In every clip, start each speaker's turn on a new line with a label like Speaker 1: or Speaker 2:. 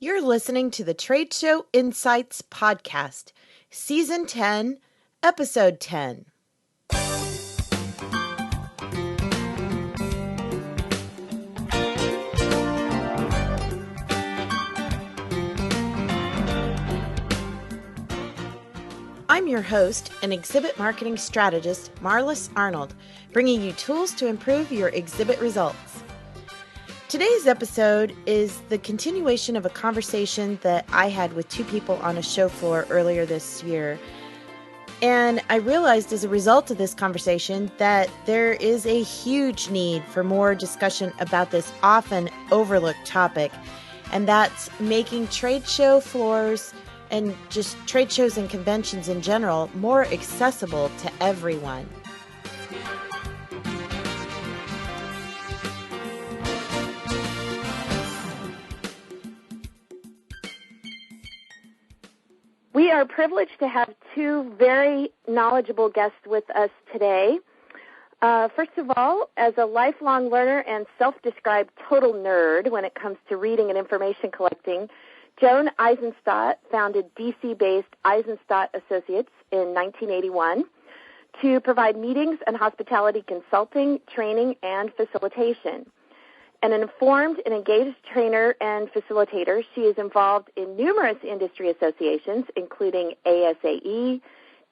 Speaker 1: You're listening to the Trade Show Insights Podcast, Season 10, Episode 10. I'm your host and exhibit marketing strategist, Marlis Arnold, bringing you tools to improve your exhibit results. Today's episode is the continuation of a conversation that I had with two people on a show floor earlier this year. And I realized as a result of this conversation that there is a huge need for more discussion about this often overlooked topic, and that's making trade show floors and just trade shows and conventions in general more accessible to everyone.
Speaker 2: We are privileged to have two very knowledgeable guests with us today. First of all, as a lifelong learner and self-described total nerd when it comes to reading and information collecting, Joan Eisenstodt founded DC-based Eisenstodt Associates in 1981 to provide meetings and hospitality consulting, training, and facilitation. An informed and engaged trainer and facilitator, she is involved in numerous industry associations, including ASAE,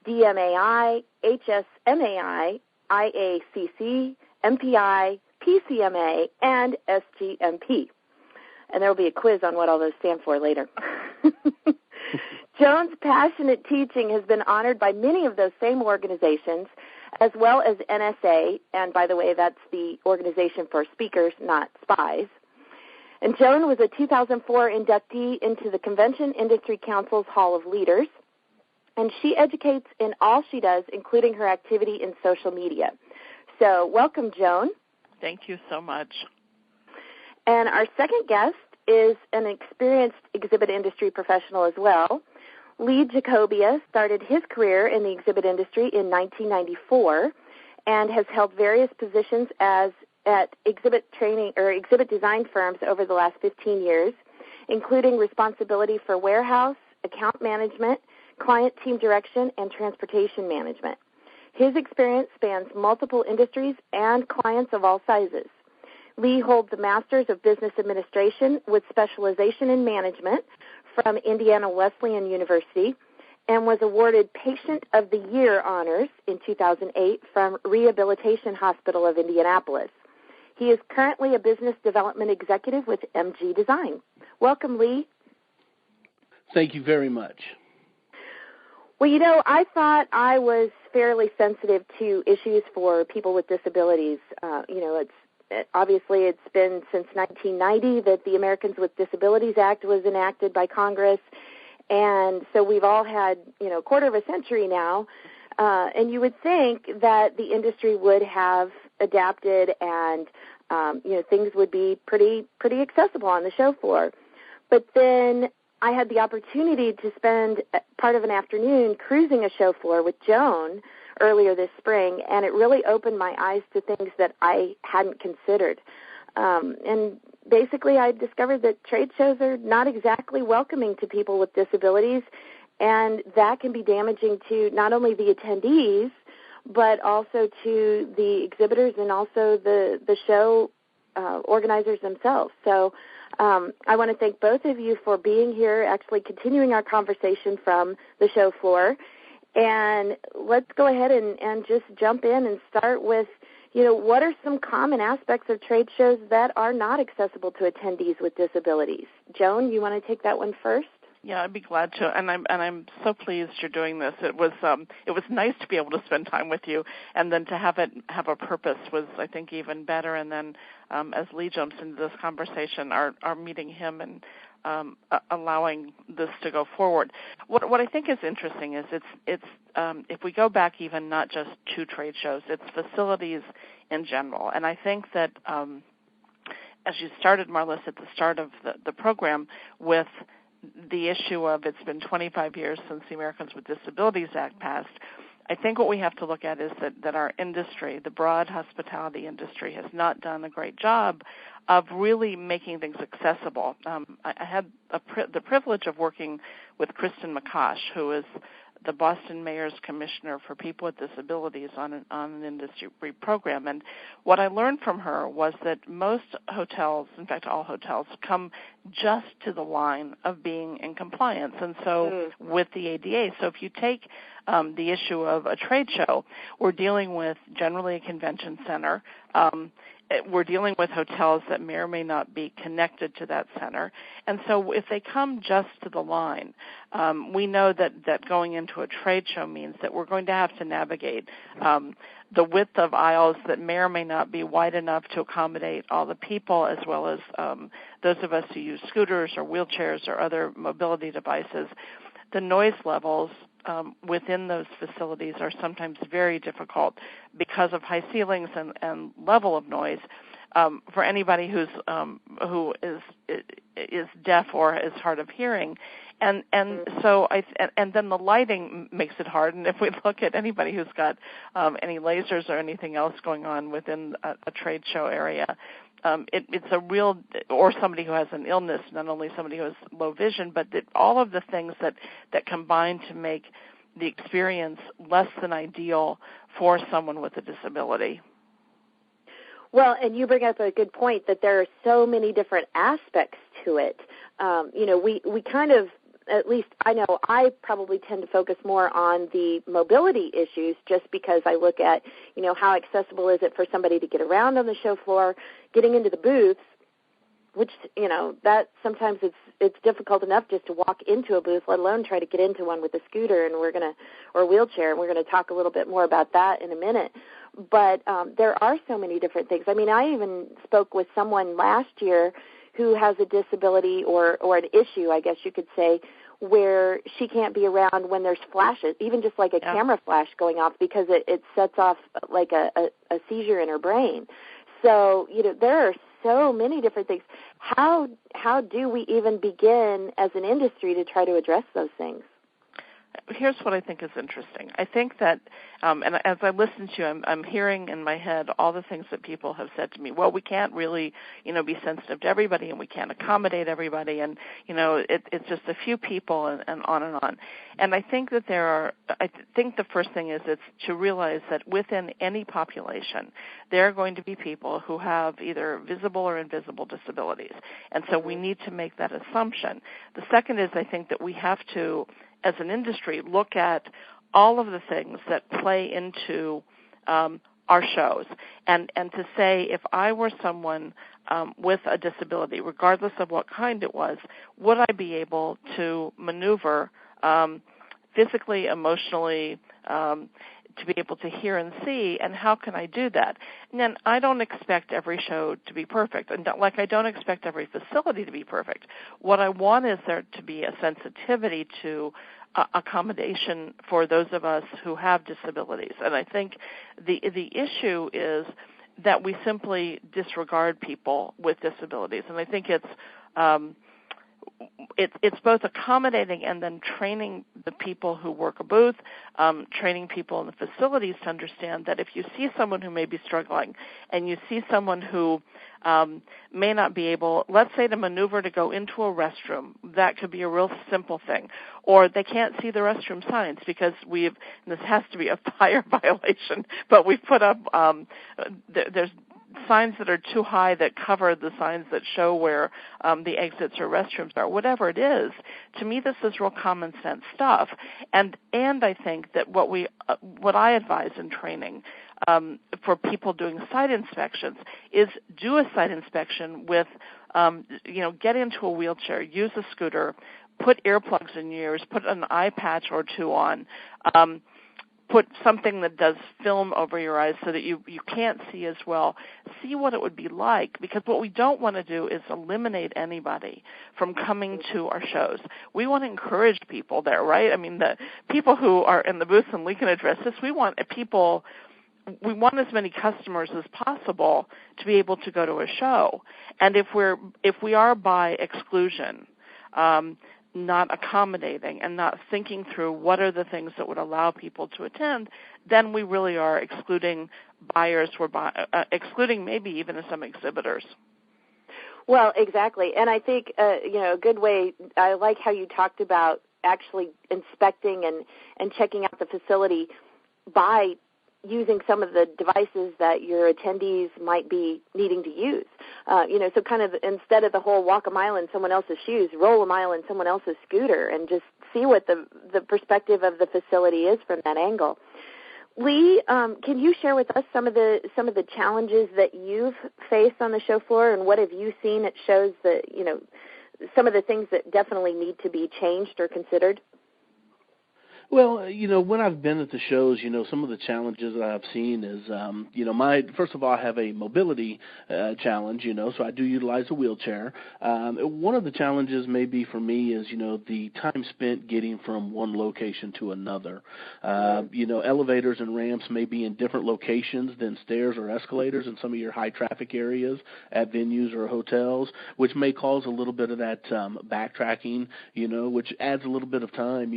Speaker 2: DMAI, HSMAI, IACC, MPI, PCMA, and SGMP. And there will be a quiz on what all those stand for later. Joan's passionate teaching has been honored by many of those same organizations, as well as NSA, and by the way, that's the organization for speakers, not spies. And Joan was a 2004 inductee into the Convention Industry Council's Hall of Leaders, and she educates in all she does, including her activity in social media. So welcome, Joan.
Speaker 3: Thank you so much.
Speaker 2: And our second guest is an experienced exhibit industry professional as well. Lee Jacobia started his career in the exhibit industry in 1994 and has held various positions at exhibit training or exhibit design firms over the last 15 years, including responsibility for warehouse, account management, client team direction, and transportation management. His experience spans multiple industries and clients of all sizes. Lee holds the Master's of Business Administration with specialization in management from Indiana Wesleyan University and was awarded Patient of the Year honors in 2008 from Rehabilitation Hospital of Indianapolis. He is currently a business development executive with MG Design. Welcome, Lee.
Speaker 4: Thank you very much.
Speaker 2: Well, you know, I thought I was fairly sensitive to issues for people with disabilities. Obviously, it's been since 1990 that the Americans with Disabilities Act was enacted by Congress, and so we've all had, a quarter of a century now, and you would think that the industry would have adapted and, things would be pretty accessible on the show floor. But then I had the opportunity to spend part of an afternoon cruising a show floor with Joan earlier this spring, and it really opened my eyes to things that I hadn't considered. And basically I discovered that trade shows are not exactly welcoming to people with disabilities, and that can be damaging to not only the attendees, but also to the exhibitors and also the show organizers themselves. So I want to thank both of you for being here, actually continuing our conversation from the show floor. And let's go ahead and just jump in and start with, what are some common aspects of trade shows that are not accessible to attendees with disabilities? Joan, you want to take that one first?
Speaker 3: Yeah, I'd be glad to, and I'm so pleased you're doing this. It was nice to be able to spend time with you, and then to have it have a purpose was, I think, even better. And then as Lee jumps into this conversation, our meeting him and allowing this to go forward. What I think is interesting is it's if we go back even not just to trade shows, it's facilities in general. And I think that as you started, Marlis, at the start of the program with the issue of it's been 25 years since the Americans with Disabilities Act passed, I think what we have to look at is that our industry, the broad hospitality industry, has not done a great job of really making things accessible. I had the privilege of working with Kristen McCosh, who is the Boston Mayor's Commissioner for People with Disabilities on an industry program. And what I learned from her was that most hotels, in fact all hotels, come just to the line of being in compliance. And so with the ADA, so if you take the issue of a trade show, we're dealing with generally a convention center. We're dealing with hotels that may or may not be connected to that center. And so if they come just to the line, we know that going into a trade show means that we're going to have to navigate the width of aisles that may or may not be wide enough to accommodate all the people, as well as those of us who use scooters or wheelchairs or other mobility devices. The noise levels within those facilities are sometimes very difficult because of high ceilings and level of noise. For anybody who is deaf or is hard of hearing, and so and then the lighting makes it hard. And if we look at anybody who's got any lasers or anything else going on within a trade show area, it's a real, or somebody who has an illness, not only somebody who has low vision, but all of the things that combine to make the experience less than ideal for someone with a disability.
Speaker 2: Well, and you bring up a good point that there are so many different aspects to it. We kind of, at least I know I probably tend to focus more on the mobility issues just because I look at, how accessible is it for somebody to get around on the show floor, getting into the booths, which, that sometimes it's difficult enough just to walk into a booth, let alone try to get into one with a scooter or a wheelchair, and we're going to talk a little bit more about that in a minute. But there are so many different things. I mean, I even spoke with someone last year who has a disability or an issue, I guess you could say, where she can't be around when there's flashes, even just like a camera flash going off, because it sets off like a seizure in her brain. So, there are so many different things. How do we even begin as an industry to try to address those things?
Speaker 3: Here's what I think is interesting. I think that, and as I listen to you, I'm hearing in my head all the things that people have said to me. Well, we can't really, be sensitive to everybody, and we can't accommodate everybody, and, it's just a few people, and on and on. And I think that I think the first thing is it's to realize that within any population, there are going to be people who have either visible or invisible disabilities. And so we need to make that assumption. The second is I think that we have to, as an industry, look at all of the things that play into our shows, and to say, if I were someone with a disability, regardless of what kind it was, would I be able to maneuver physically, emotionally, to be able to hear and see, and how can I do that? And then I don't expect every show to be perfect, and like I don't expect every facility to be perfect. What I want is there to be a sensitivity to accommodation for those of us who have disabilities. And I think the issue is that we simply disregard people with disabilities, and I think it's both accommodating and then training the people who work a booth, training people in the facilities to understand that if you see someone who may be struggling and you see someone who may not be able, let's say, to maneuver to go into a restroom, that could be a real simple thing. Or they can't see the restroom signs because and this has to be a fire violation, but we've put up, there's signs that are too high that cover the signs that show where the exits or restrooms are. Whatever it is, to me this is real common sense stuff. And I think that what I advise in training for people doing site inspections is do a site inspection with, get into a wheelchair, use a scooter, put earplugs in your ears, put an eye patch or two on, put something that does film over your eyes so that you can't see as well. See what it would be like, because what we don't want to do is eliminate anybody from coming to our shows. We want to encourage people there, right? I mean, the people who are in the booth, and we can address this, we want as many customers as possible to be able to go to a show. And if we are by exclusion, not accommodating and not thinking through what are the things that would allow people to attend, then we really are excluding buyers, excluding maybe even some exhibitors.
Speaker 2: Well, exactly. And I think, a good way, I like how you talked about actually inspecting and checking out the facility by using some of the devices that your attendees might be needing to use. So kind of instead of the whole walk a mile in someone else's shoes, roll a mile in someone else's scooter and just see what the perspective of the facility is from that angle. Lee, can you share with us some of the challenges that you've faced on the show floor, and what have you seen that shows that, some of the things that definitely need to be changed or considered?
Speaker 4: Well, when I've been at the shows, some of the challenges that I've seen is, first of all, I have a mobility challenge, so I do utilize a wheelchair. One of the challenges maybe for me is, the time spent getting from one location to another. Elevators and ramps may be in different locations than stairs or escalators in some of your high traffic areas at venues or hotels, which may cause a little bit of that backtracking, which adds a little bit of time,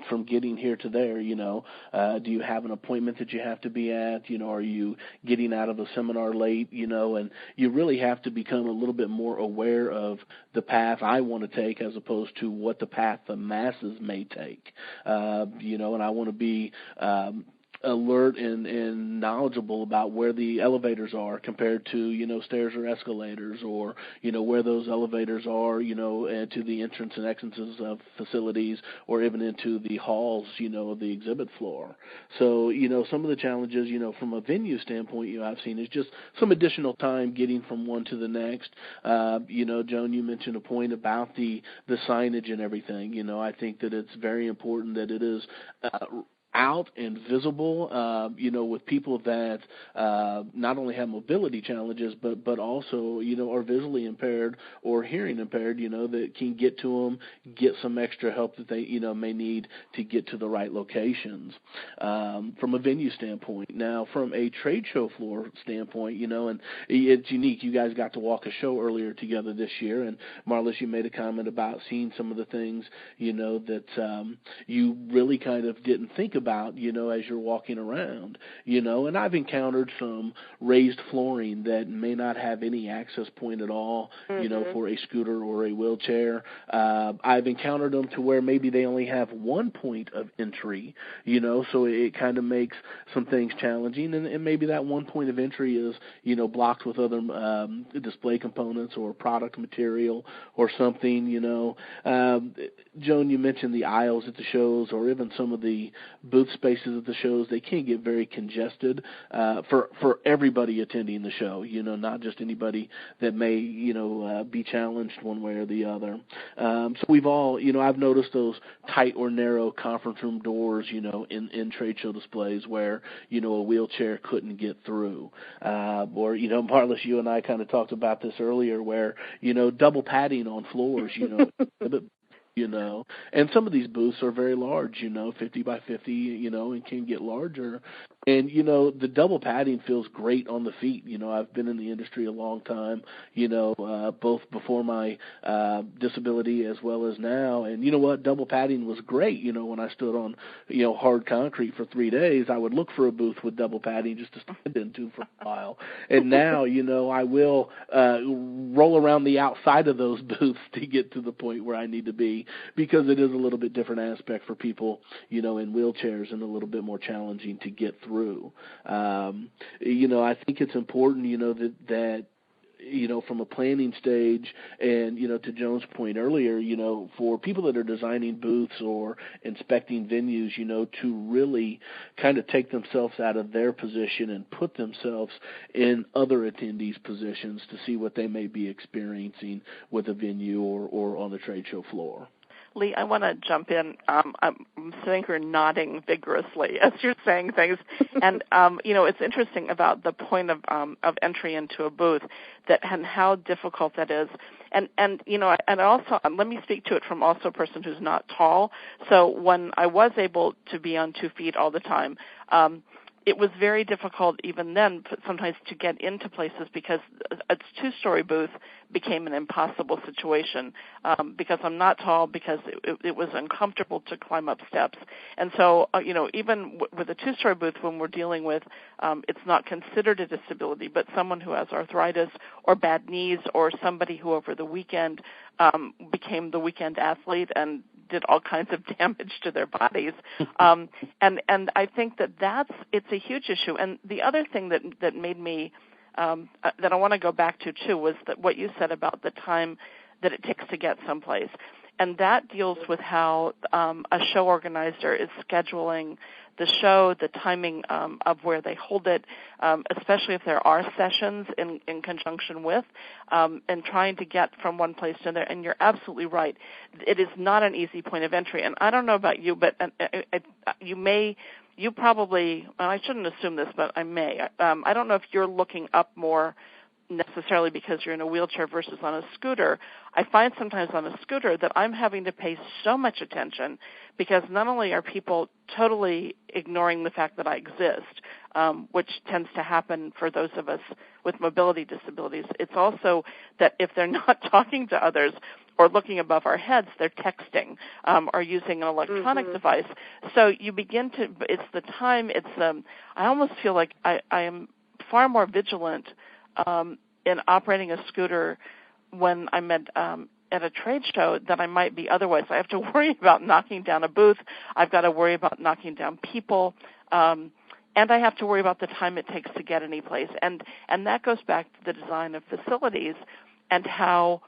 Speaker 4: from getting here to there. Do you have an appointment that you have to be at? Are you getting out of a seminar late? And you really have to become a little bit more aware of the path I want to take as opposed to what the path the masses may take. And I want to be alert and knowledgeable about where the elevators are compared to, stairs or escalators, or, where those elevators are, to the entrance and exits of facilities, or even into the halls, of the exhibit floor. So, some of the challenges, from a venue standpoint, I've seen is just some additional time getting from one to the next. Joan, you mentioned a point about the signage and everything. I think that it's very important that it is out and visible, with people that not only have mobility challenges, but also, are visually impaired or hearing impaired, that can get to them, get some extra help that they, may need to get to the right locations. From a venue standpoint. Now, from a trade show floor standpoint, and it's unique. You guys got to walk a show earlier together this year, and Marlis, you made a comment about seeing some of the things, that you really kind of didn't think about, as you're walking around, and I've encountered some raised flooring that may not have any access point at all, for a scooter or a wheelchair. I've encountered them to where maybe they only have one point of entry, so it kind of makes some things challenging, and maybe that one point of entry is, blocked with other display components or product material or something, Joan, you mentioned the aisles at the shows, or even some of the booth spaces at the shows. They can get very congested for everybody attending the show, not just anybody that may, be challenged one way or the other. So we've all, I've noticed those tight or narrow conference room doors, in trade show displays where, a wheelchair couldn't get through. Or, Marlis, you and I kind of talked about this earlier where, double padding on floors, and some of these booths are very large, 50 by 50, and can get larger. And, the double padding feels great on the feet. I've been in the industry a long time, both before my disability as well as now. And you know what? Double padding was great. When I stood on, hard concrete for 3 days, I would look for a booth with double padding just to stand into for a while. And now, I will roll around the outside of those booths to get to the point where I need to be, because it is a little bit different aspect for people, in wheelchairs, and a little bit more challenging to get through. I think it's important, that from a planning stage, and, to Joan's point earlier, for people that are designing booths or inspecting venues, to really kind of take themselves out of their position and put themselves in other attendees' positions to see what they may be experiencing with a venue or on the trade show floor.
Speaker 3: Lee, I want to jump in. I'm sitting here nodding vigorously as you're saying things. And, it's interesting about the point of entry into a booth and how difficult that is. And also, let me speak to it from also a person who's not tall. So when I was able to be on 2 feet all the time, it was very difficult even then sometimes to get into places because a two-story booth became an impossible situation because I'm not tall, because it was uncomfortable to climb up steps. And so, even with a two-story booth, when we're dealing with, it's not considered a disability, but someone who has arthritis or bad knees, or somebody who over the weekend became the weekend athlete and did all kinds of damage to their bodies. And I think it's a huge issue. And the other thing that made me, that I want to go back to too, was that what you said about the time that it takes to get someplace. And that deals with how a show organizer is scheduling the show, the timing of where they hold it, especially if there are sessions in conjunction with, and trying to get from one place to another. And you're absolutely right. It is not an easy point of entry. And I don't know about you, but you probably, and I shouldn't assume this, but I may. I don't know if you're looking up more necessarily because you're in a wheelchair versus on a scooter. I find sometimes on a scooter that I'm having to pay so much attention because not only are people totally ignoring the fact that I exist, which tends to happen for those of us with mobility disabilities, it's also that if they're not talking to others or looking above our heads, they're texting or using an electronic device. So you begin to, it's the time, I almost feel like I am far more vigilant in operating a scooter when I'm at a trade show than I might be otherwise. I have to worry about knocking down a booth. I've got to worry about knocking down people. And I have to worry about the time it takes to get any place. And that goes back to the design of facilities and how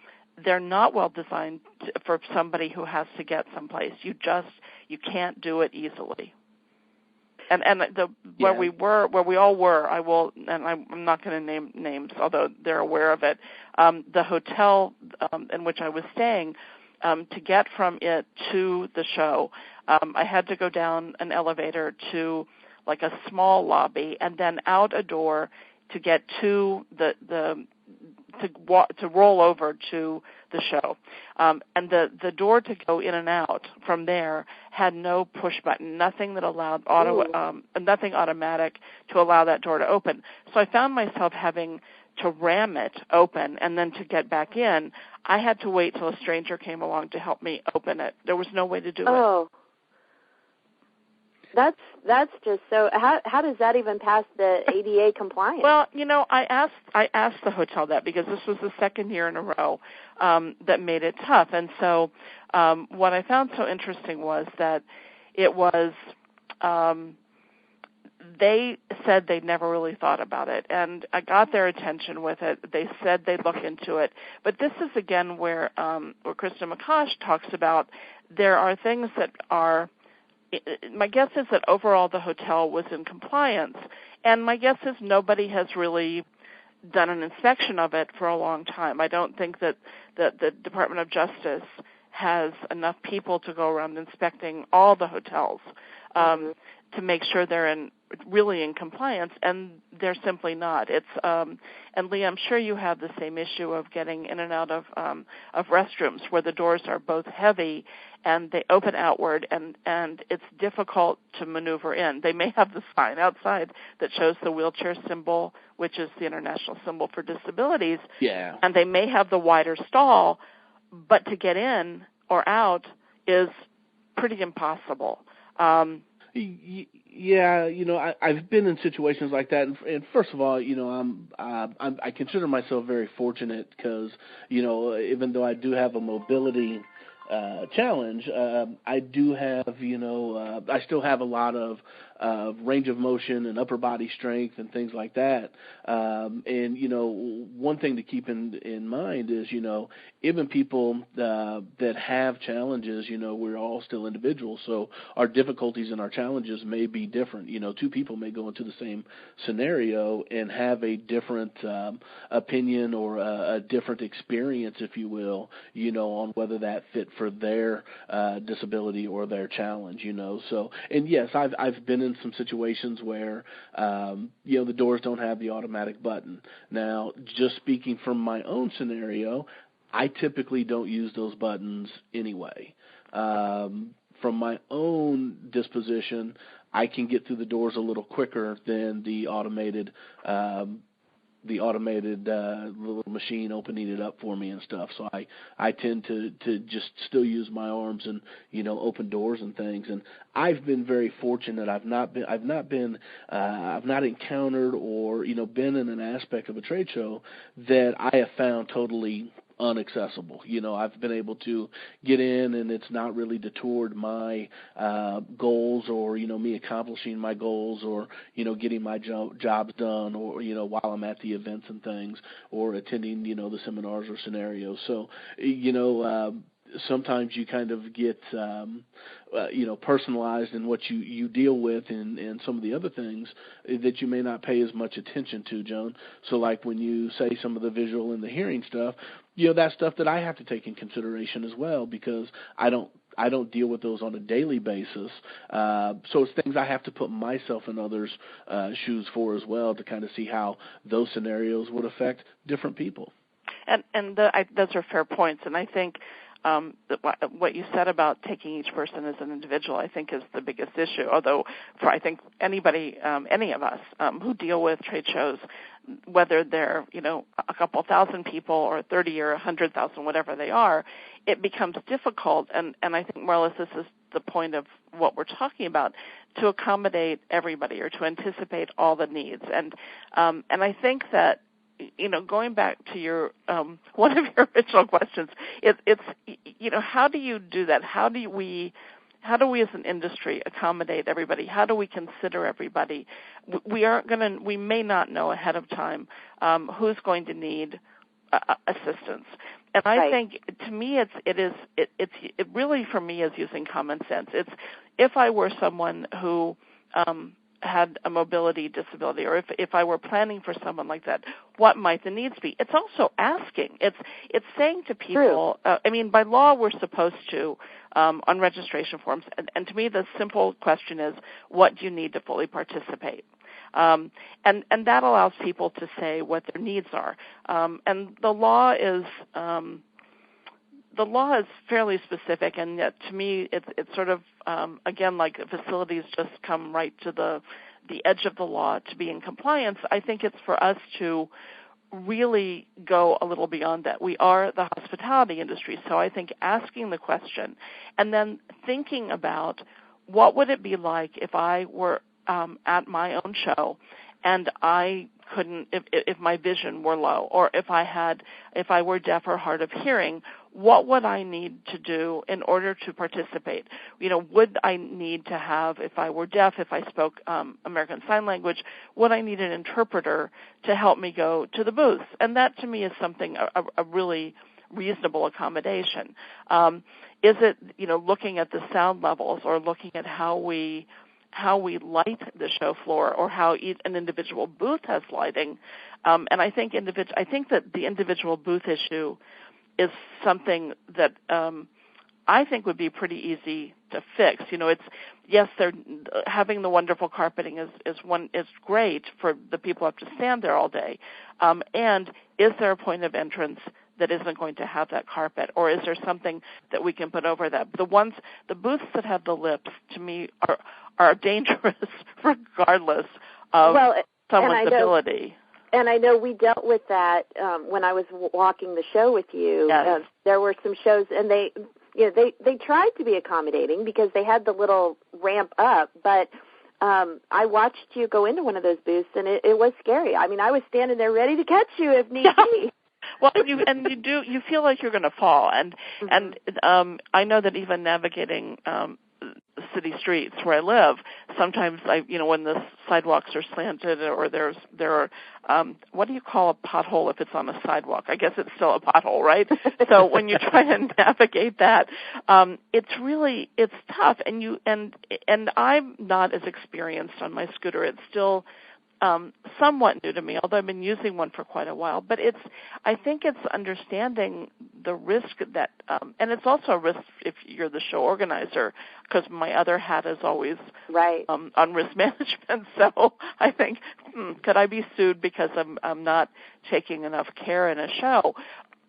Speaker 3: they're not well designed for somebody who has to get someplace. You can't do it easily. Where we all were, I'm not going to name names, although they're aware of it. The hotel in which I was staying, to get from it to the show, I had to go down an elevator to like a small lobby, and then out a door to get to to roll over to the show. And the door to go in and out from there had no push button, nothing that allowed nothing automatic to allow that door to open. So I found myself having to ram it open, and then to get back in, I had to wait till a stranger came along to help me open it. There was no way to do it.
Speaker 2: Oh. That's just so. How does that even pass the ADA compliance?
Speaker 3: Well, I asked the hotel that because this was the second year in a row that made it tough, and so what I found so interesting was that it was. They said they'd never really thought about it, and I got their attention with it. They said they'd look into it, but this is again where Krista McCosh talks about there are things that are. My guess is that overall the hotel was in compliance, and my guess is nobody has really done an inspection of it for a long time. I don't think that the Department of Justice has enough people to go around inspecting all the hotels to make sure they're really in compliance, and they're simply not. It's and Lee, I'm sure you have the same issue of getting in and out of restrooms where the doors are both heavy and they open outward, and it's difficult to maneuver in. They may have the sign outside that shows the wheelchair symbol, which is the international symbol for disabilities, and they may have the wider stall, but to get in or out is pretty impossible.
Speaker 4: Yeah, I've been in situations like that, and first of all, I consider myself very fortunate because, even though I do have a mobility challenge, I do have, I still have a lot of range of motion and upper body strength and things like that. And, one thing to keep in mind is, even people that have challenges, we're all still individuals, so our difficulties and our challenges may be different. Two people may go into the same scenario and have a different opinion or a different experience, if you will, on whether that fit for their disability or their challenge, So, and yes, I've been in some situations where, the doors don't have the automatic button. Now, just speaking from my own scenario, I typically don't use those buttons anyway. From my own disposition, I can get through the doors a little quicker than the automated little machine opening it up for me and stuff. So I tend to just still use my arms and, open doors and things. And I've been very fortunate. I've not encountered or, been in an aspect of a trade show that I have found totally unaccessible. I've been able to get in, and it's not really detoured my goals or, me accomplishing my goals or, getting my jobs done or, while I'm at the events and things or attending, the seminars or scenarios. So, sometimes you kind of get, personalized in what you deal with and some of the other things that you may not pay as much attention to, Joan. So like when you say some of the visual and the hearing stuff, that's stuff that I have to take in consideration as well, because I don't deal with those on a daily basis. So it's things I have to put myself in others' shoes for as well, to kind of see how those scenarios would affect different people.
Speaker 3: And those are fair points, and I think what you said about taking each person as an individual, I think, is the biggest issue. Although, I think anybody, any of us who deal with trade shows, whether they're a couple thousand people or 30 or 100,000, whatever they are, it becomes difficult. And I think more or less this is the point of what we're talking about, to accommodate everybody or to anticipate all the needs. And I think that, going back to your one of your original questions, it's how do you do that? How do we as an industry accommodate everybody? How do we consider everybody? We may not know ahead of time who's going to need assistance. And I think, to me, it really, for me, is using common sense. It's, if I were someone who had a mobility disability, or if I were planning for someone like that, what might the needs be? It's also asking. It's saying to people, by law we're supposed to, on registration forms, and to me the simple question is, what do you need to fully participate? And that allows people to say what their needs are. And the law is fairly specific, and yet to me it's sort of, again, like facilities just come right to the edge of the law to be in compliance. I think it's for us to really go a little beyond that. We are the hospitality industry, so I think asking the question and then thinking about what would it be like if I were at my own show and I couldn't, if my vision were low, or if I were deaf or hard of hearing, what would I need to do in order to participate? Would I need to have, if I were deaf, if I spoke American Sign Language, would I need an interpreter to help me go to the booth? And that, to me, is something, a really reasonable accommodation. Is it, looking at the sound levels, or looking at how we light the show floor, or how an individual booth has lighting? And I think that the individual booth issue is something that I think would be pretty easy to fix. They're having the wonderful carpeting is great for the people who have to stand there all day. And is there a point of entrance that isn't going to have that carpet, or is there something that we can put over that? The booths that have the lips, to me, are dangerous regardless of someone's ability.
Speaker 2: And I know we dealt with that when I was walking the show with you.
Speaker 3: Yes.
Speaker 2: There were some shows, and they tried to be accommodating because they had the little ramp up, but I watched you go into one of those booths, and it was scary. I mean, I was standing there ready to catch you if need be.
Speaker 3: Well, you feel like you're going to fall, and I know that even navigating city streets where I live, sometimes when the sidewalks are slanted, or there are what do you call a pothole if it's on a sidewalk? I guess it's still a pothole, right? So when you try to navigate that, it's tough, and I'm not as experienced on my scooter. It's still somewhat new to me, although I've been using one for quite a while. But I think it's understanding the risk that, and it's also a risk if you're the show organizer, because my other hat is always on risk management. So I think, could I be sued because I'm not taking enough care in a show?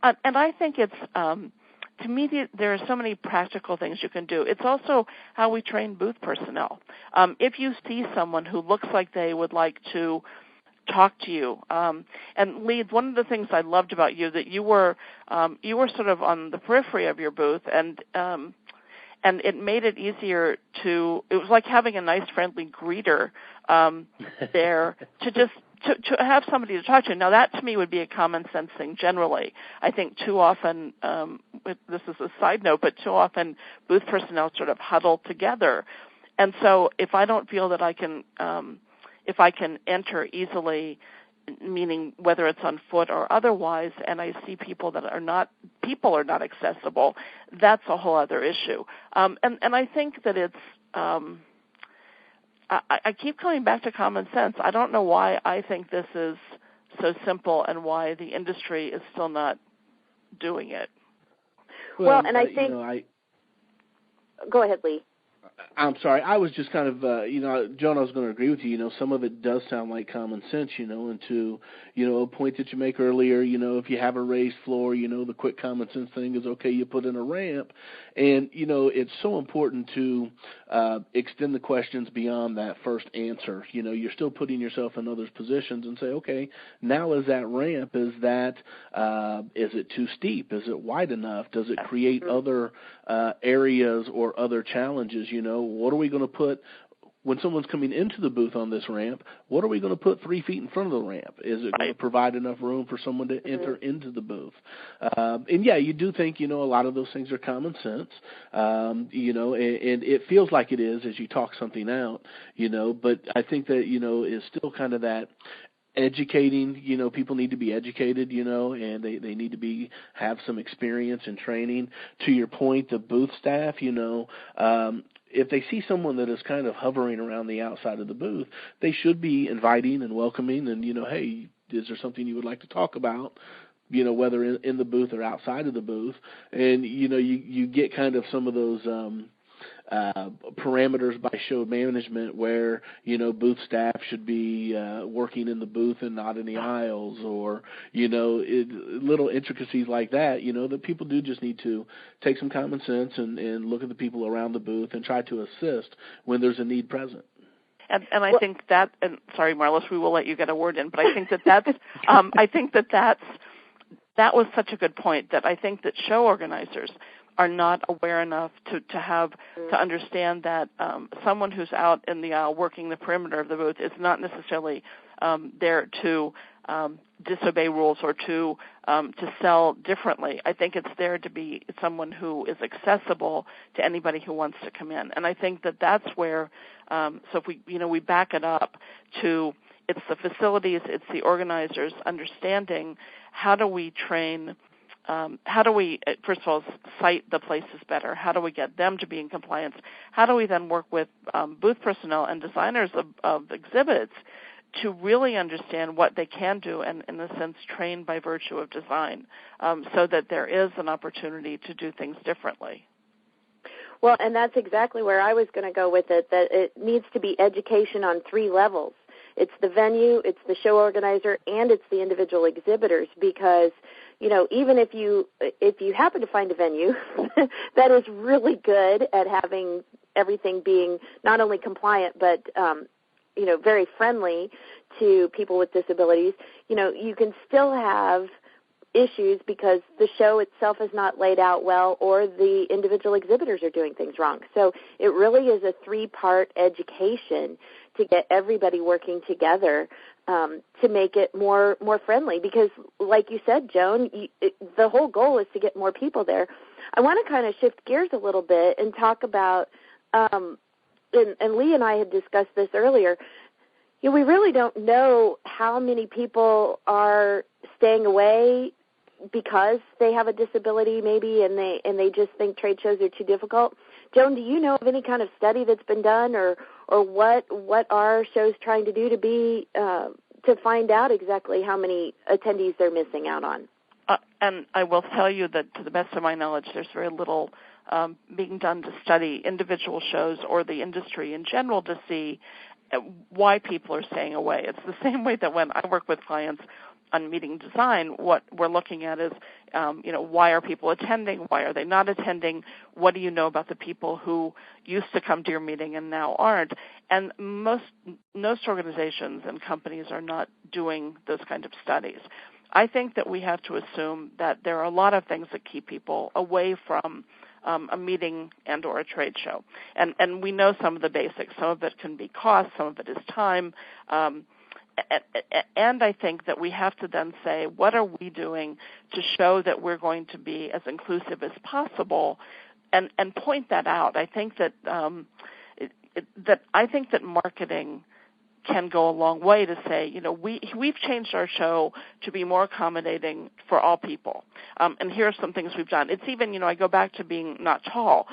Speaker 3: And I think it's to me, there are so many practical things you can do. It's also how we train booth personnel. If you see someone who looks like they would like to talk to you, and Lee, one of the things I loved about you that you were sort of on the periphery of your booth, and it made it easier to. It was like having a nice, friendly greeter there to have somebody to talk to. Now, that to me would be a common sense thing generally. I think too often, this is a side note, but too often booth personnel sort of huddle together. And so if I don't feel that I can enter easily, meaning whether it's on foot or otherwise, and I see people are not accessible, that's a whole other issue. And I think that it's, I keep coming back to common sense. I don't know why I think this is so simple and why the industry is still not doing it.
Speaker 2: Well, and I think... Go ahead, Lee.
Speaker 4: I'm sorry. I was just kind of, Joan, I was going to agree with you. Some of it does sound like common sense, and to, a point that you make earlier, if you have a raised floor, the quick common sense thing is, okay, you put in a ramp. And, it's so important to extend the questions beyond that first answer. You're still putting yourself in others' positions and say, okay, now is that ramp, is it too steep? Is it wide enough? Does it create other areas or other challenges? What are we going to put when someone's coming into the booth on this ramp? What are we going to put 3 feet in front of the ramp? Is it going to provide enough room for someone to enter into the booth? And yeah, you do think, a lot of those things are common sense, and it feels like it is as you talk something out, but I think that, is still kind of that educating, people need to be educated, and they need to have some experience and training. To your point, the booth staff, if they see someone that is kind of hovering around the outside of the booth, they should be inviting and welcoming and, hey, is there something you would like to talk about? Whether in the booth or outside of the booth. And, you get kind of some of those parameters by show management where, booth staff should be working in the booth and not in the aisles, or, little intricacies like that, that people do just need to take some common sense and look at the people around the booth and try to assist when there's a need present.
Speaker 3: And I think that, and sorry, Marlis, we will let you get a word in, but I think that was such a good point, that I think that show organizers are not aware enough to understand that someone who's out in the aisle working the perimeter of the booth is not necessarily there to disobey rules or to sell differently. I think it's there to be someone who is accessible to anybody who wants to come in. And I think that that's where, so if we back it up to, it's the facilities, it's the organizers understanding how do we train. How do we, first of all, cite the places better? How do we get them to be in compliance? How do we then work with booth personnel and designers of exhibits to really understand what they can do and, in a sense, train by virtue of design, so that there is an opportunity to do things differently?
Speaker 2: Well, and that's exactly where I was going to go with it, that it needs to be education on 3 levels. It's the venue, it's the show organizer, and it's the individual exhibitors, because even if you happen to find a venue that is really good at having everything being not only compliant but very friendly to people with disabilities, you can still have issues because the show itself is not laid out well or the individual exhibitors are doing things wrong. So it really is a 3-part education to get everybody working together to make it more friendly, because like you said, Joan, the whole goal is to get more people there. I want to kind of shift gears a little bit and talk about, and Lee and I had discussed this earlier, we really don't know how many people are staying away because they have a disability maybe and they just think trade shows are too difficult. Joan, do you know of any kind of study that's been done or what are shows trying to do to be to find out exactly how many attendees they're missing out on?
Speaker 3: And I will tell you that, to the best of my knowledge, there's very little being done to study individual shows or the industry in general to see why people are staying away. It's the same way that when I work with clients, meeting design, what we're looking at is, why are people attending? Why are they not attending? What do you know about the people who used to come to your meeting and now aren't? And most organizations and companies are not doing those kind of studies. I think that we have to assume that there are a lot of things that keep people away from a meeting and or a trade show. And we know some of the basics. Some of it can be cost, some of it is time. And I think that we have to then say, what are we doing to show that we're going to be as inclusive as possible, and point that out. I think that marketing can go a long way to say, we've changed our show to be more accommodating for all people. And here are some things we've done. It's even, I go back to being not tall.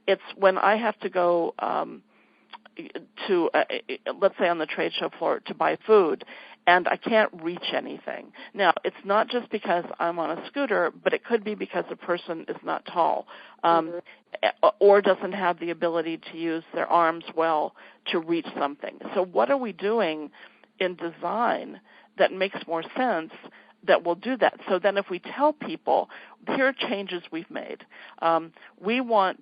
Speaker 3: It's when I have to go to, let's say on the trade show floor to buy food, and I can't reach anything. Now, it's not just because I'm on a scooter, but it could be because the person is not tall or doesn't have the ability to use their arms well to reach something. So what are we doing in design that makes more sense that will do that? So then if we tell people, here are changes we've made, we want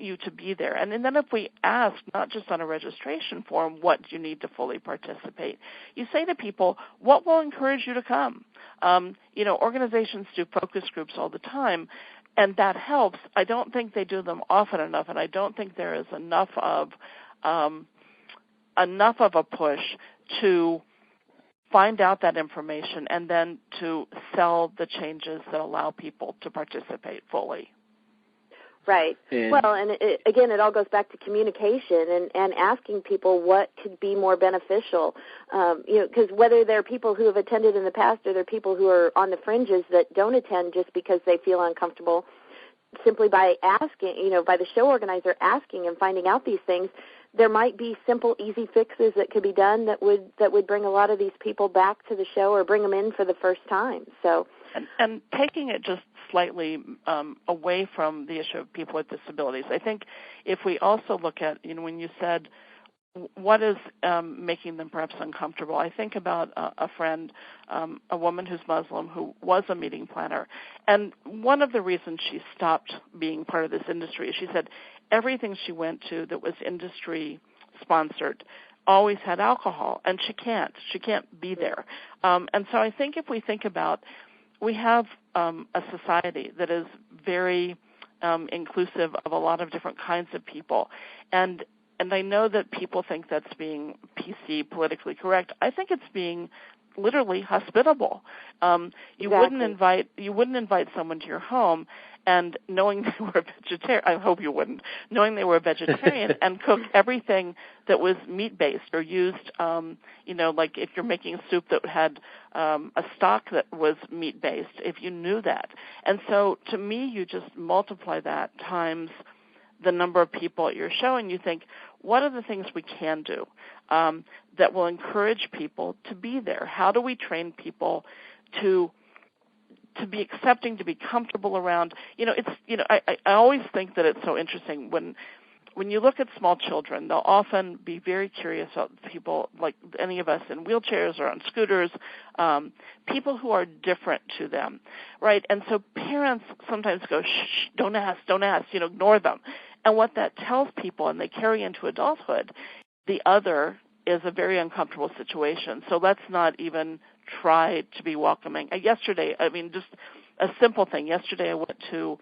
Speaker 3: you to be there. And then if we ask, not just on a registration form, what do you need to fully participate, you say to people, what will encourage you to come? Organizations do focus groups all the time, and that helps. I don't think they do them often enough, and I don't think there is enough of a push to find out that information and then to sell the changes that allow people to participate fully.
Speaker 2: Right. And it all goes back to communication and asking people what could be more beneficial. Because whether they're people who have attended in the past or they're people who are on the fringes that don't attend just because they feel uncomfortable, simply by asking, by the show organizer asking and finding out these things, there might be simple, easy fixes that could be done that would bring a lot of these people back to the show or bring them in for the first time. So.
Speaker 3: And taking it just slightly away from the issue of people with disabilities, I think if we also look at, when you said what is making them perhaps uncomfortable, I think about a friend, a woman who's Muslim who was a meeting planner. And one of the reasons she stopped being part of this industry is she said everything she went to that was industry sponsored always had alcohol, and she can't be there. And so I think if we think about, we have a society that is very inclusive of a lot of different kinds of people, and I know that people think that's being PC, politically correct. I think it's being literally hospitable. You wouldn't invite someone to your home and knowing they were a vegetarian, I hope you wouldn't, knowing they were a vegetarian and cook everything that was meat-based or used, like if you're making soup that had a stock that was meat-based, if you knew that. And so to me, you just multiply that times the number of people at your show, and you think, what are the things we can do that will encourage people to be there? How do we train people to be accepting, to be comfortable around? I always think that it's so interesting when you look at small children, they'll often be very curious about people like any of us in wheelchairs or on scooters, people who are different to them, right? And so parents sometimes go, shh, don't ask, ignore them. And what that tells people, and they carry into adulthood, the other is a very uncomfortable situation. So let's not even try to be welcoming. Yesterday, just a simple thing. Yesterday I went to,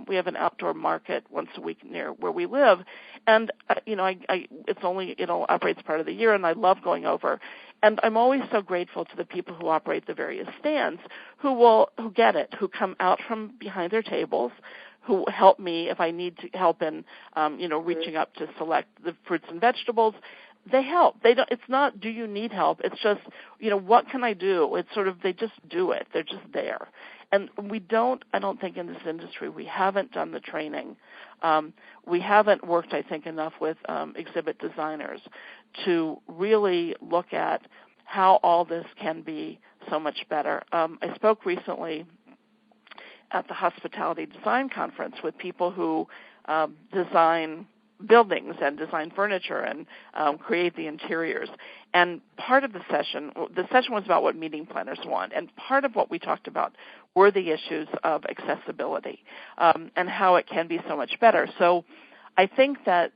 Speaker 3: we have an outdoor market once a week near where we live, and it operates part of the year, and I love going over. And I'm always so grateful to the people who operate the various stands, who get it, who come out from behind their tables, who help me if I need to help in, reaching up to select the fruits and vegetables. They help. It's not, do you need help? It's just, what can I do? It's sort of, they just do it. They're just there. And I don't think in this industry, we haven't done the training. We haven't worked, I think, enough with exhibit designers to really look at how all this can be so much better. I spoke recently at the Hospitality Design Conference with people who design buildings and design furniture and create the interiors. And part of the session was about what meeting planners want, and part of what we talked about were the issues of accessibility and how it can be so much better. So I think that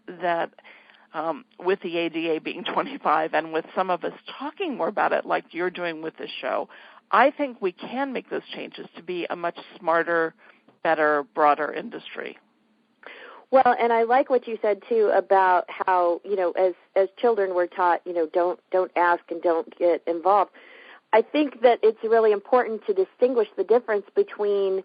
Speaker 3: with the ADA being 25 and with some of us talking more about it like you're doing with this show, I think we can make those changes to be a much smarter, better, broader industry.
Speaker 2: Well, and I like what you said too about how, as children we're taught, don't ask and don't get involved. I think that it's really important to distinguish the difference between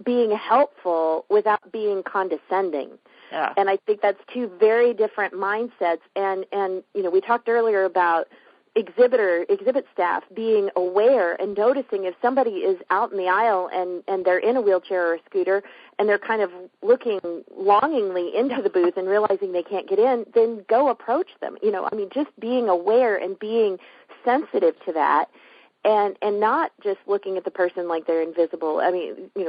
Speaker 2: being helpful without being condescending.
Speaker 3: Yeah.
Speaker 2: And I think that's two very different mindsets. And we talked earlier about exhibit staff being aware and noticing if somebody is out in the aisle and they're in a wheelchair or a scooter and they're kind of looking longingly into the booth and realizing they can't get in, then go approach them. Just being aware and being sensitive to that and not just looking at the person like they're invisible.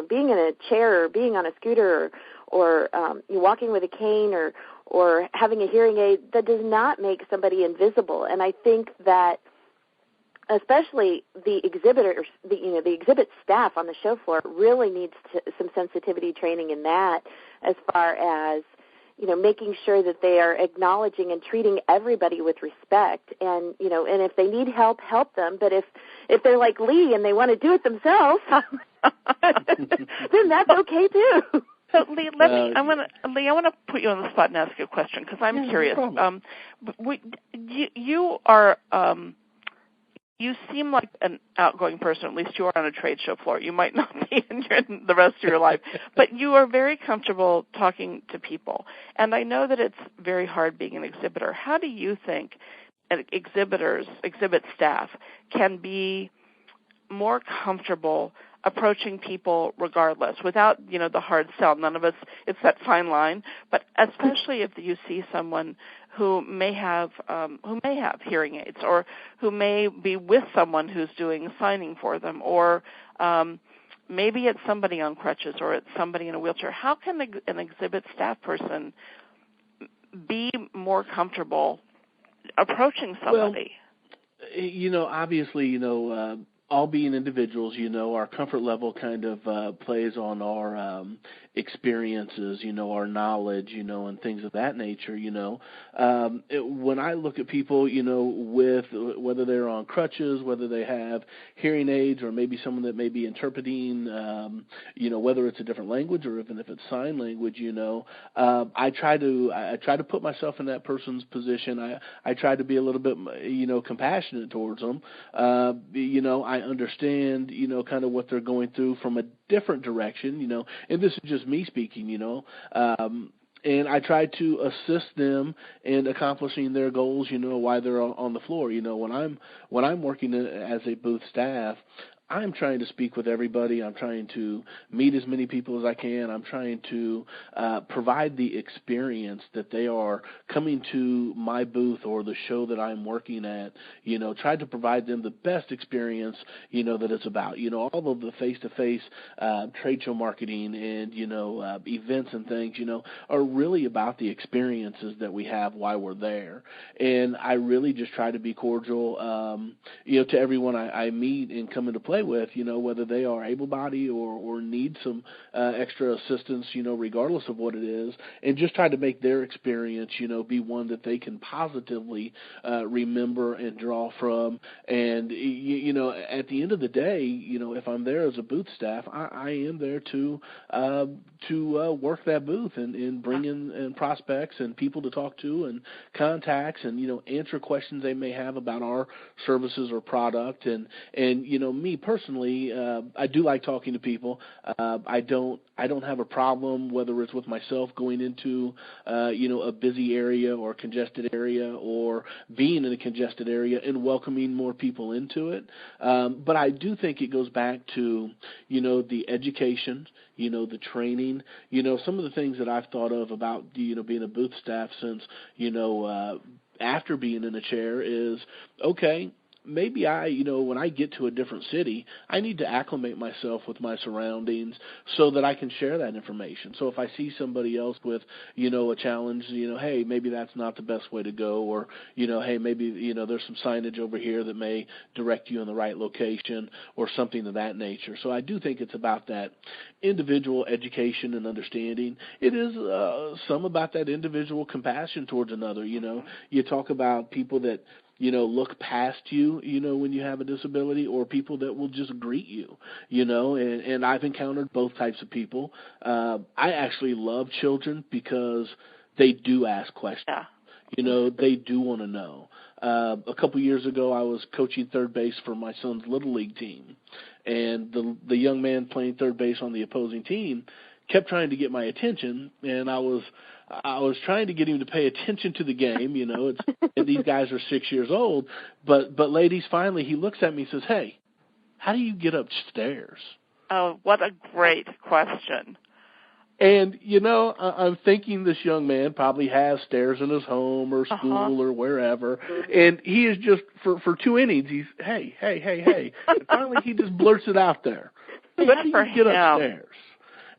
Speaker 2: Being in a chair or being on a scooter or walking with a cane or having a hearing aid, that does not make somebody invisible. And I think that especially the exhibitors, the exhibit staff on the show floor really needs some sensitivity training in that, as far as making sure that they are acknowledging and treating everybody with respect. And and if they need help them. But if they're like Lee and they want to do it themselves, then that's okay too.
Speaker 3: So, Lee, I want to put you on the spot and ask you a question because I'm curious. You seem like an outgoing person. At least you are on a trade show floor. You might not be in the rest of your life, but you are very comfortable talking to people. And I know that it's very hard being an exhibitor. How do you think exhibit staff can be more comfortable approaching people regardless, without, the hard sell? None of us, it's that fine line, but especially if you see someone who may have hearing aids, or who may be with someone who's doing signing for them, or maybe it's somebody on crutches, or it's somebody in a wheelchair. How can an exhibit staff person be more comfortable approaching somebody?
Speaker 4: Well, obviously, all being individuals, our comfort level kind of plays on our experiences, our knowledge, and things of that nature, when I look at people, with whether they're on crutches, whether they have hearing aids, or maybe someone that may be interpreting, whether it's a different language or even if it's sign language, I try to put myself in that person's position. I try to be a little bit, compassionate towards them. I understand, kind of what they're going through from a different direction, and this is just me speaking, and I try to assist them in accomplishing their goals, while they're on the floor. When I'm working as a booth staff, I'm trying to speak with everybody. I'm trying to meet as many people as I can. I'm trying to provide the experience that they are coming to my booth or the show that I'm working at, try to provide them the best experience, that it's about. All of the face-to-face trade show marketing and, events and things, are really about the experiences that we have while we're there. And I really just try to be cordial, to everyone I meet and come into play with, whether they are able-bodied or need some extra assistance, regardless of what it is, and just try to make their experience, be one that they can positively remember and draw from. And, at the end of the day, if I'm there as a booth staff, I am there to work that booth and bring in prospects and people to talk to and contacts and, answer questions they may have about our services or product. And me personally, I do like talking to people. I don't have a problem whether it's with myself going into a busy area or a congested area, or being in a congested area and welcoming more people into it. But I do think it goes back to the education, the training, some of the things that I've thought of about being a booth staff since after being in a chair is, okay, maybe when I get to a different city, I need to acclimate myself with my surroundings so that I can share that information. So if I see somebody else with, a challenge, hey, maybe that's not the best way to go, or, hey, maybe, there's some signage over here that may direct you in the right location or something of that nature. So I do think it's about that individual education and understanding. It is some about that individual compassion towards another. You talk about people that look past you, when you have a disability, or people that will just greet you, and I've encountered both types of people. I actually love children because they do ask questions.
Speaker 3: Yeah.
Speaker 4: They do want to know. A couple years ago, I was coaching third base for my son's Little League team, and the young man playing third base on the opposing team kept trying to get my attention, and I was trying to get him to pay attention to the game. And these guys are 6 years old, but ladies, finally he looks at me and says, "Hey, how do you get upstairs?"
Speaker 3: Oh, what a great question.
Speaker 4: And, I'm thinking this young man probably has stairs in his home or school or wherever. And he is just, for 2 innings, he's, hey. And finally he just blurts it out there. Hey,
Speaker 3: Good
Speaker 4: how do
Speaker 3: for
Speaker 4: you get
Speaker 3: him.
Speaker 4: upstairs?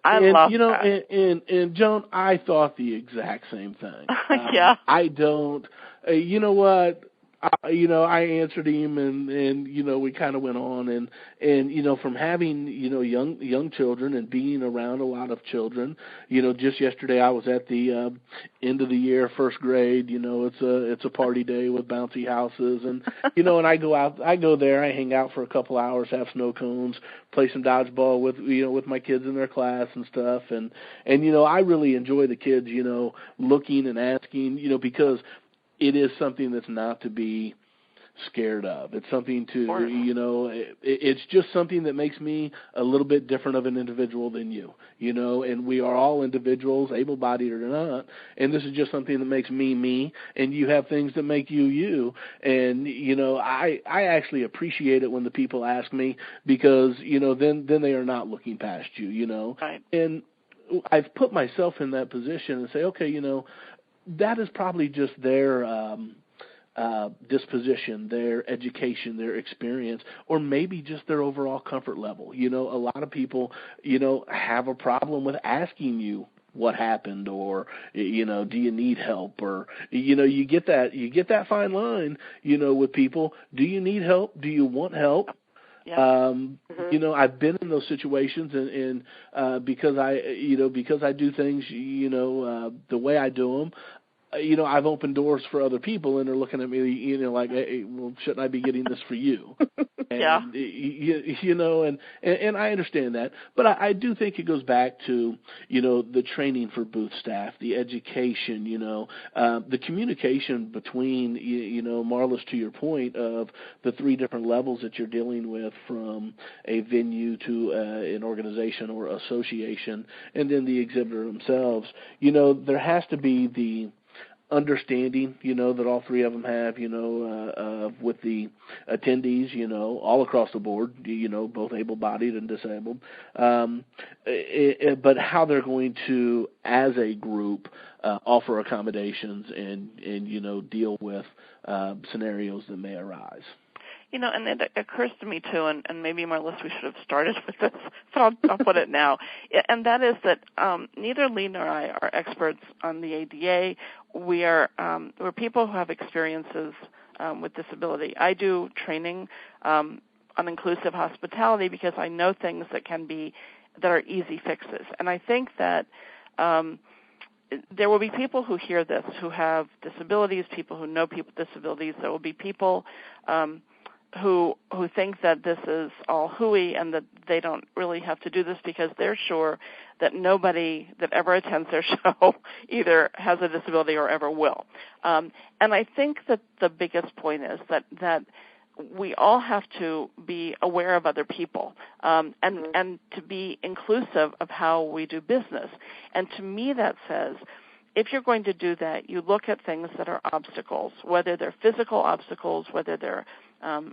Speaker 3: I love that.
Speaker 4: And Joan, I thought the exact same thing.
Speaker 3: Yeah.
Speaker 4: I don't, you know what? I answered him, and we kind of went on, and from having young children and being around a lot of children, just yesterday I was at the end of the year first grade. It's a party day with bouncy houses, and and I go there, I hang out for a couple hours, have snow cones, play some dodgeball with my kids in their class and stuff, and I really enjoy the kids looking and asking because it is something that's not to be scared of. It's something to, it's just something that makes me a little bit different of an individual than you, and we are all individuals, able-bodied or not, and this is just something that makes me, and you have things that make you, and, I actually appreciate it when the people ask me because, then they are not looking past you,
Speaker 3: Right.
Speaker 4: And I've put myself in that position and say, okay, that is probably just their disposition, their education, their experience, or maybe just their overall comfort level. A lot of people, have a problem with asking you what happened, or do you need help, or you get that fine line, with people. Do you need help? Do you want help?
Speaker 3: Yeah.
Speaker 4: I've been in those situations, and because I do things, the way I do them, I've opened doors for other people, and they're looking at me, like, hey, well, shouldn't I be getting this for you? And,
Speaker 3: yeah.
Speaker 4: And I understand that, but I do think it goes back to, the training for booth staff, the education, the communication between, Marlis, to your point of the 3 different levels that you're dealing with, from a venue to an organization or association, and then the exhibitor themselves. There has to be the understanding, that all 3 of them have, with the attendees, all across the board, both able-bodied and disabled, but how they're going to, as a group, offer accommodations and deal with scenarios that may arise.
Speaker 3: And it occurs to me, too, and maybe, Marlis, we should have started with this, but I'll put it now, and that is that neither Lee nor I are experts on the ADA. We're people who have experiences with disability. I do training on inclusive hospitality because I know things that are easy fixes. And I think that there will be people who hear this who have disabilities, people who know people with disabilities. There will be people who think that this is all hooey and that they don't really have to do this because they're sure that nobody that ever attends their show either has a disability or ever will. And I think that the biggest point is that we all have to be aware of other people and to be inclusive of how we do business. And to me that says, if you're going to do that, you look at things that are obstacles, whether they're physical obstacles, whether they're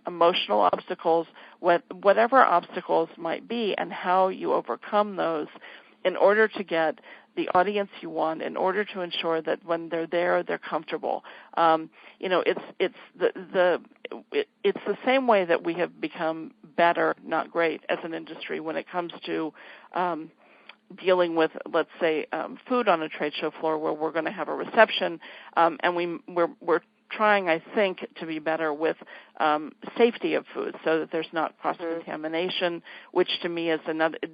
Speaker 3: emotional obstacles, whatever obstacles might be, and how you overcome those in order to get the audience you want in order to ensure that when they're there, they're comfortable. It's the same way that we have become better, not great, as an industry when it comes to dealing with, let's say, food on a trade show floor where we're going to have a reception, and we're trying, I think, to be better with safety of food so that there's not cross-contamination, which to me is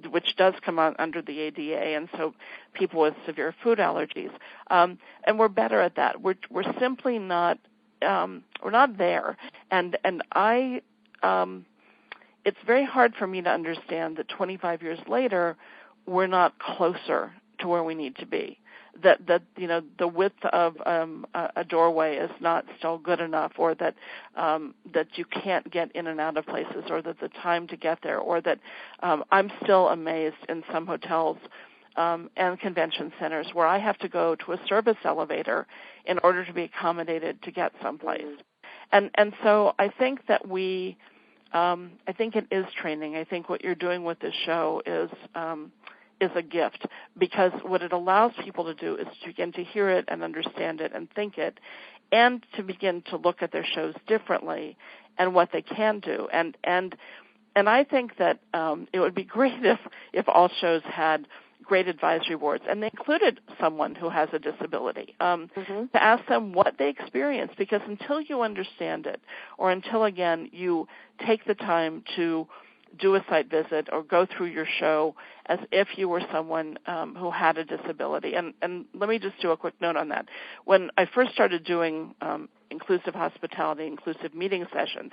Speaker 3: which does come on under the ADA, and so people with severe food allergies. And we're better at that. We're simply not, we're not there. And it's very hard for me to understand that 25 years later, we're not closer to where we need to be. That the width of a doorway is not still good enough, or that you can't get in and out of places, or that the time to get there, or that I'm still amazed in some hotels and convention centers where I have to go to a service elevator in order to be accommodated to get someplace. And so I think that I think it is training. I think what you're doing with this show is a gift, because what it allows people to do is to begin to hear it and understand it and think it, and to begin to look at their shows differently and what they can do. And I think that it would be great if all shows had great advisory boards, and they included someone who has a disability, to ask them what they experience, because until you understand it, or until, again, you take the time to do a site visit or go through your show as if you were someone who had a disability. And let me just do a quick note on that. When I first started doing inclusive hospitality, inclusive meeting sessions,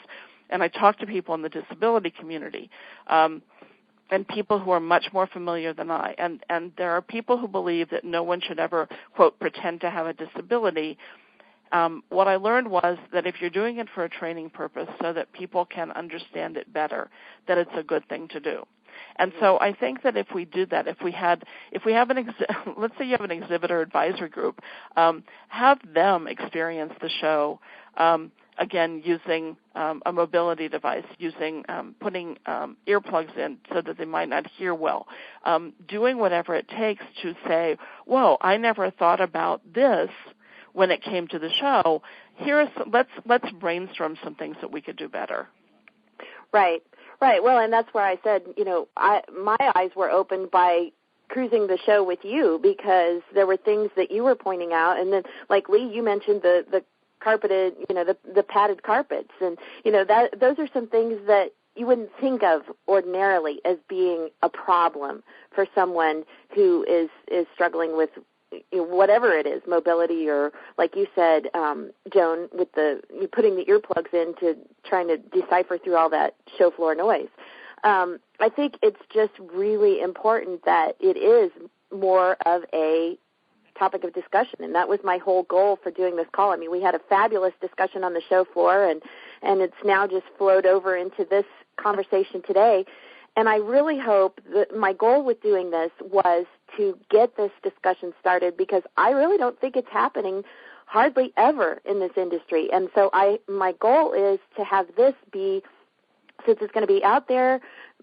Speaker 3: and I talked to people in the disability community, and people who are much more familiar than I, and there are people who believe that no one should ever, quote, pretend to have a disability. What I learned was that if you're doing it for a training purpose so that people can understand it better, that it's a good thing to do. And so I think that if we do that, if we have let's say you have an exhibitor advisory group, have them experience the show, again, using a mobility device, putting earplugs in so that they might not hear well, doing whatever it takes to say, whoa, I never thought about this when it came to the show. Let's brainstorm some things that we could do better.
Speaker 2: Right. Well, and that's where I said, my eyes were opened by cruising the show with you, because there were things that you were pointing out, and then, like Lee, you mentioned the carpeted, the padded carpets, and those are some things that you wouldn't think of ordinarily as being a problem for someone who is struggling with whatever it is, mobility, or like you said, Joan, with you putting the earplugs in to trying to decipher through all that show floor noise. I think it's just really important that it is more of a topic of discussion, and that was my whole goal for doing this call. I mean, we had a fabulous discussion on the show floor, and it's now just flowed over into this conversation today. And I really hope that my goal with doing this was to get this discussion started, because I really don't think it's happening hardly ever in this industry. And so my goal is to have this be, since it's going to be out there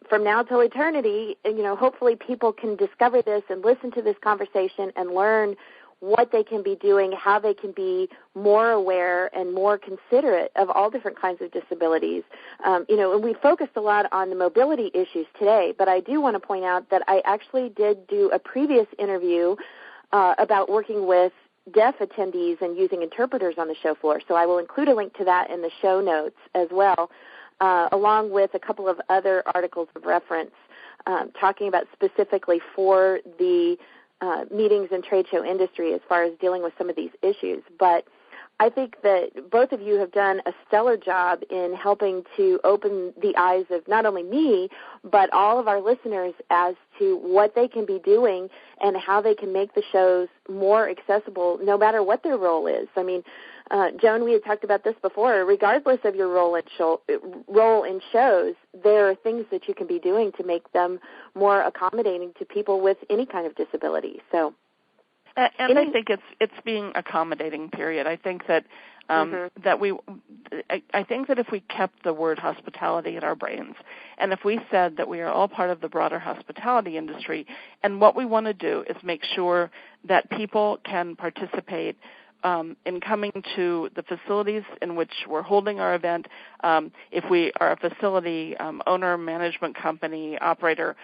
Speaker 2: from now till eternity, hopefully people can discover this and listen to this conversation and learn what they can be doing, how they can be more aware and more considerate of all different kinds of disabilities. And we focused a lot on the mobility issues today, but I do want to point out that I actually did do a previous interview about working with deaf attendees and using interpreters on the show floor. So I will include a link to that in the show notes as well, along with a couple of other articles of reference talking about specifically for the meetings and trade show industry as far as dealing with some of these issues. But I think that both of you have done a stellar job in helping to open the eyes of not only me, but all of our listeners as to what they can be doing and how they can make the shows more accessible no matter what their role is. I mean, Joan, we had talked about this before. Regardless of your role in shows, there are things that you can be doing to make them more accommodating to people with any kind of disability. So,
Speaker 3: And I think it's being accommodating. Period. I think that I think that if we kept the word hospitality in our brains, and if we said that we are all part of the broader hospitality industry, and what we want to do is make sure that people can participate in coming to the facilities in which we're holding our event. If we are a facility owner, management company, operator,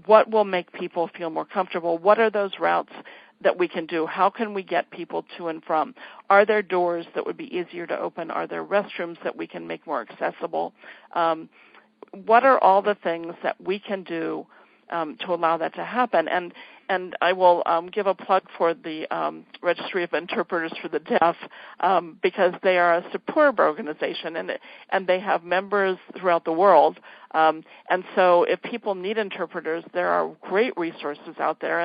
Speaker 3: what will make people feel more comfortable? What are those routes that we can do? How can we get people to and from? Are there doors that would be easier to open? Are there restrooms that we can make more accessible? What are all the things that we can do to allow that to happen? And I will give a plug for the Registry of Interpreters for the Deaf because they are a superb organization and they have members throughout the world. And so if people need interpreters, there are great resources out there,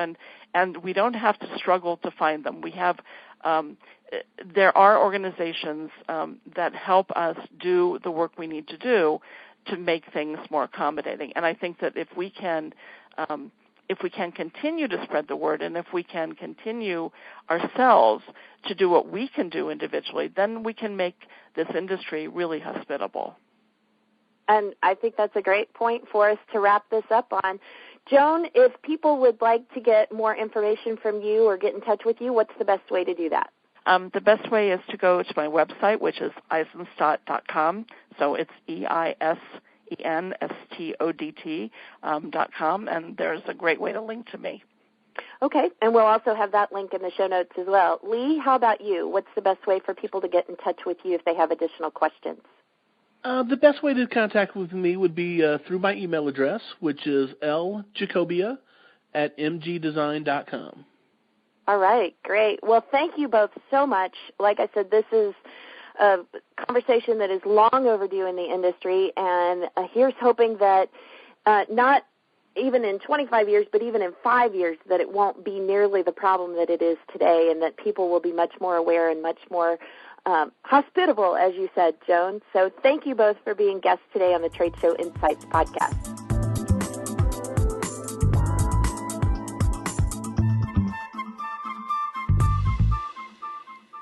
Speaker 3: and we don't have to struggle to find them. We have there are organizations that help us do the work we need to do to make things more accommodating. And I think that if we can continue to spread the word, and if we can continue ourselves to do what we can do individually, then we can make this industry really hospitable.
Speaker 2: And I think that's a great point for us to wrap this up on. Joan, if people would like to get more information from you or get in touch with you, what's the best way to do that?
Speaker 3: The best way is to go to my website, which is Eisenstodt.com. So it's EISENSTODT.com, and there's a great way to link to me.
Speaker 2: Okay, and we'll also have that link in the show notes as well. Lee, how about you? What's the best way for people to get in touch with you if they have additional questions?
Speaker 4: The best way to contact with me would be through my email address, which is ljacobia@mgdesign.com.
Speaker 2: All right, great. Well, thank you both so much. Like I said, this is a conversation that is long overdue in the industry, and here's hoping that not even in 25 years, but even in 5 years, that it won't be nearly the problem that it is today, and that people will be much more aware and much more hospitable, as you said, Joan. So thank you both for being guests today on the Trade Show Insights podcast.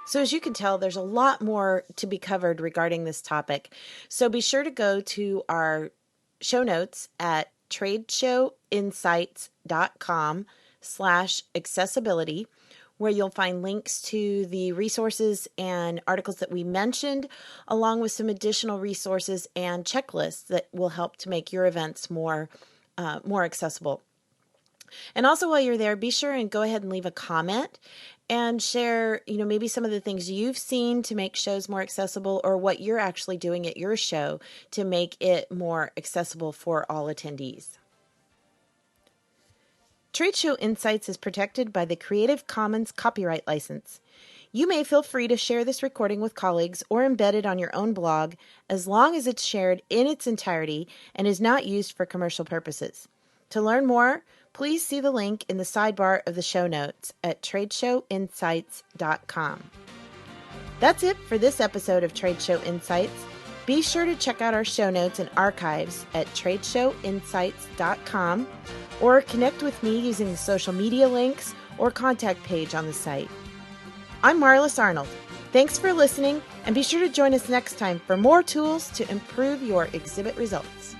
Speaker 1: So as you can tell, there's a lot more to be covered regarding this topic. So be sure to go to our show notes at tradeshowinsights.com/accessibility, where you'll find links to the resources and articles that we mentioned, along with some additional resources and checklists that will help to make your events more accessible. And also while you're there, be sure and go ahead and leave a comment and share, maybe some of the things you've seen to make shows more accessible, or what you're actually doing at your show to make it more accessible for all attendees. Trade Show Insights is protected by the Creative Commons copyright license. You may feel free to share this recording with colleagues or embed it on your own blog, as long as it's shared in its entirety and is not used for commercial purposes. To learn more, please see the link in the sidebar of the show notes at tradeshowinsights.com. That's it for this episode of Trade Show Insights. Be sure to check out our show notes and archives at tradeshowinsights.com, or connect with me using the social media links or contact page on the site. I'm Marlis Arnold. Thanks for listening, and be sure to join us next time for more tools to improve your exhibit results.